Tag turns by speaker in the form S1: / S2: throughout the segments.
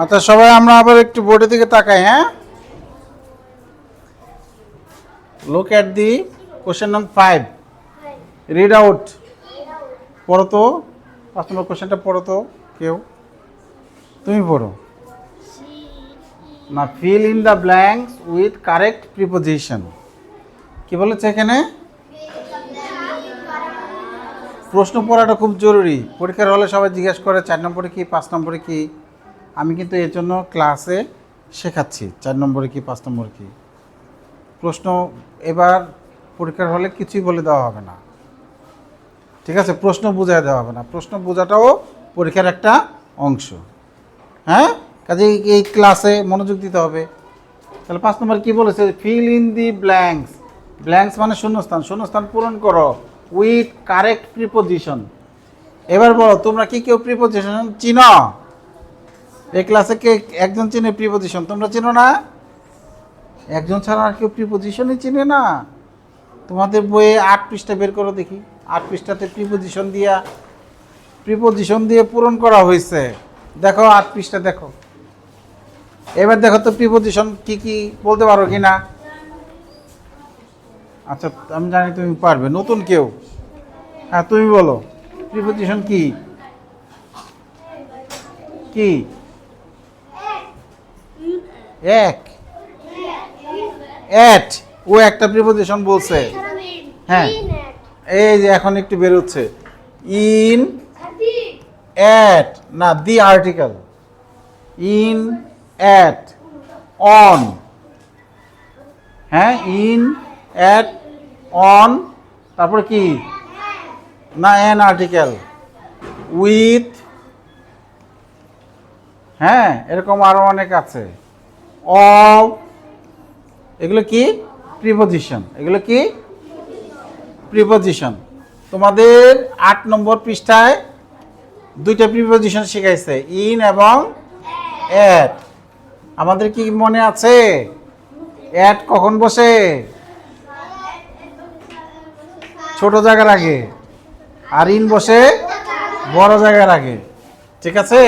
S1: আচ্ছা সবাই আমরা আবার একটু বোর্ডের দিকে তাকাই, হ্যাঁ? Look at the question number 5. Read out. পড়ো তো 5 নম্বর কোশ্চেনটা পড়ো তো কেউ, তুমি পড়ো না। fill in the blanks with correct preposition. কি বলেছে এখানে? প্রশ্ন পড়াটা খুব জরুরি। পরীক্ষার হলে সবাই জিজ্ঞেস করে 4 নম্বরে কি 5 নম্বরে কি। আমি কিন্তু এর জন্য ক্লাসে শেখাচ্ছি 4 নম্বরে কি 5 নম্বরে কি। প্রশ্ন এবার পরীক্ষার হলে কিছুই বলে দেওয়া হবে না, ঠিক আছে? প্রশ্ন বোঝায় দেওয়া হবে না, প্রশ্ন বোঝাটাও পরীক্ষার একটা অংশ, হ্যাঁ? কাজেই এই ক্লাসে মনোযোগ দিতে হবে। তাহলে 5 নম্বর কি বলেছে? Fill in the blanks. Blanks মানে শূন্যস্থান, শূন্যস্থান পূরণ করো উইথ কারেক্ট প্রিপোজিশন। এবার বলো তোমরা কি কেউ প্রিপোজিশন চিনো? এই ক্লাসে কে একজন চিনে প্রিপোজিশন? তোমরা চিনো না? একজন ছাড়া আর কেউ প্রিপোজিশনই চিনে না? তোমাদের বইয়ে 8 পৃষ্ঠা বের করো দেখি। 8 পৃষ্ঠাতে প্রিপোজিশন দিয়ে পূরণ করা হয়েছে। দেখো 8 পৃষ্ঠা দেখো। এবার দেখো তো প্রিপোজিশন কি কি বলতে পারো কি না? আচ্ছা আমি জানি তুমি পারবে। নতুন কেউ? হ্যাঁ তুমি বলো প্রিপোজিশন কি কি? এক, এট, ও একটা প্রিপোজিশন বলছে। হ্যাঁ এই যে এখন একটু বেরোচ্ছে। ইন, এট না, the article. In, at, on, হ্যাঁ ইন, এট, অন, তারপর কি না, এন আর্টিকেল, উইথ, হ্যাঁ এরকম আরো অনেক আছে। অফ, এগুলো কি প্রিপোজিশন, এগুলো কি প্রিপোজিশন। তোমাদের 8 নম্বর পৃষ্ঠায় 2টা প্রিপোজিশন শিখাইছে, ইন এবং এট। আমাদের কি মনে আছে এট কখন বসে? ছোট জায়গার আগে, আর ইন বসে বড় জায়গার আগে, ঠিক আছে?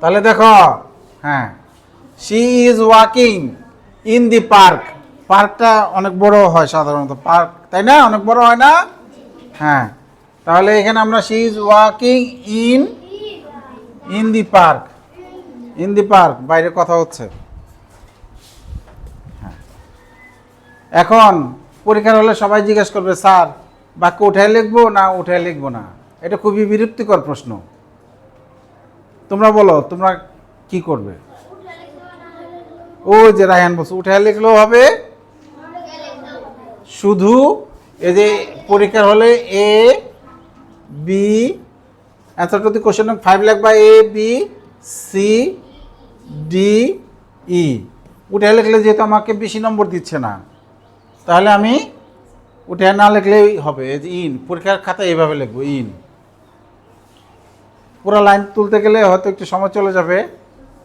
S1: তাহলে দেখো, হ্যাঁ she is walking in the park. পার্কটা অনেক বড় হয় সাধারণত, পার্ক তাই না? অনেক বড় হয় না? হ্যাঁ তাহলে এখানে আমরা she is walking in the park. In the park, বাইরে কথা হচ্ছে। হ্যাঁ এখন পরীক্ষার হলে সবাই জিজ্ঞেস করবে স্যার বাক্য উঠায় লিখবো না উঠায় লিখবো না। এটা খুবই বিরক্তিকর প্রশ্ন। তোমরা বলো তোমরা কি করবে? ওই যে রায়হান বলছে উঠায় লিখলেও হবে, শুধু এই যে পরীক্ষার হলে A B, answer to the question 5 লিখবা A B C D E. উঠায় লিখলে যেহেতু আমাকে বেশি নম্বর দিচ্ছে না, তাহলে আমি উঠায় না লিখলেই হবে। এই যে ইন, পরীক্ষার খাতা এইভাবে লিখবো ইন। পুরো লাইন তুলতে গেলে হয়তো একটু সময় চলে যাবে,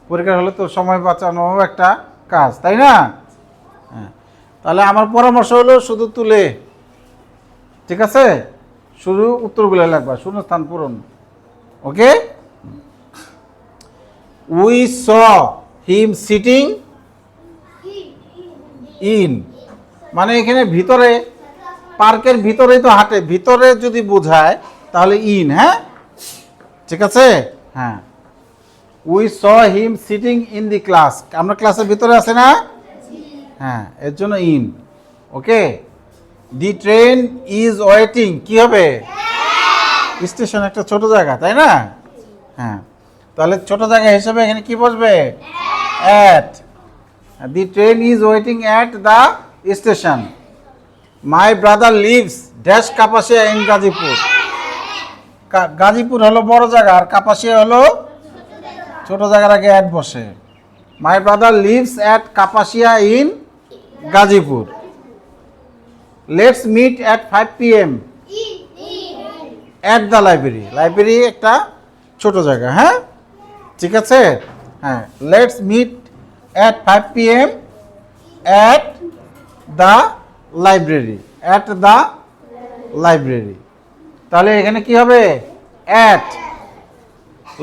S1: পরীক্ষার হলে তো সময় বাঁচানো একটা কাজ, তাই না? হ্যাঁ তাহলে আমার পরামর্শ হলো শুধু তুলে, ঠিক আছে? শুধু উত্তরগুলো লাগবা, শূন্যস্থান পূরণ। Okay? We saw him sitting in, মানে এখানে ভিতরে, পার্কের ভিতরেই তো হাঁটে, ভিতরে যদি বোঝায় তাহলে ইন, হ্যাঁ ঠিক আছে? হ্যাঁ we saw him sitting in the class, আমরা ক্লাসের ভিতরে আছে না? হ্যাঁ এর জন্য in. Okay? The train is waiting, কি হবে? স্টেশন একটা ছোট জায়গা, তাই না? হ্যাঁ তাহলে ছোট জায়গা হিসেবে এখানে কি বসবে? At. The train is waiting at the station. My brother lives dash Kapasia in Gazipur. Gazipur হলো বড় জায়গা আর কাপাসিয়া হলো ছোট জায়গার আগে অ্যাট বসে। My brother lives at Kapasia in Gazipur. Let's meet at 5 PM at the library. Library একটা ছোট জায়গা, হ্যাঁ ঠিক আছে? হ্যাঁ let's meet at 5 PM at the library, at the library. তাহলে এখানে কি হবে? অ্যাট,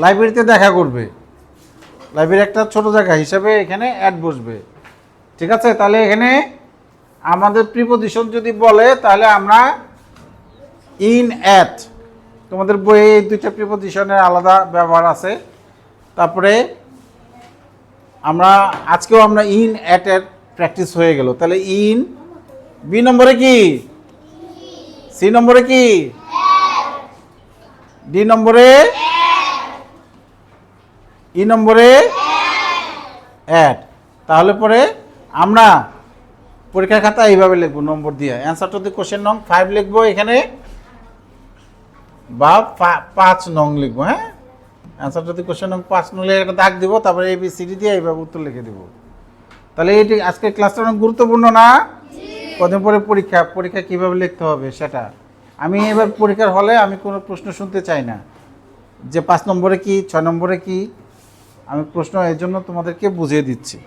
S1: লাইব্রেরিতে দেখা করবে। লাইভের একটা ছোট জায়গা হিসাবে এখানে অ্যাট বসবে। ঠিক আছে, তাহলে এখানে আমাদের প্রিপজিশন যদি বলে তাহলে আমরা ইন অ্যাট, তোমাদের বইয়ে এই দুইটা প্রিপজিশনের আলাদা ব্যবহার আছে। তারপরে আমরা আজকেও আমরা ইন অ্যাট এর প্র্যাকটিস হয়ে গেল। তাহলে ইন, বি নম্বরে কি, সি নম্বরে কি, ডি নম্বরে, ই নম্বরে অ্যাড। তাহলে পরে আমরা পরীক্ষার খাতা এইভাবে লিখবো নম্বর দিয়ে। অ্যান্সার টু দি কোশ্চেন নং 5 লিখবো এখানে, বা 5 নং লিখবো। হ্যাঁ, অ্যান্সার টু দি কোশ্চেন নং 5 নং লিখে একটা দাগ দিব, তারপরে ABCD দিয়ে এইভাবে উত্তর লিখে দিব। তাহলে এইটি আজকের ক্লাসটা অনেক গুরুত্বপূর্ণ না? কদিন পরে পরীক্ষা, পরীক্ষা কীভাবে লিখতে হবে সেটা আমি এবার পরীক্ষার হলে আমি কোনো প্রশ্ন শুনতে চাই না যে 5 নম্বরে কি, 6 নম্বরে কি। আমি প্রশ্ন এই জন্য তোমাদেরকে বুঝিয়ে দিচ্ছি।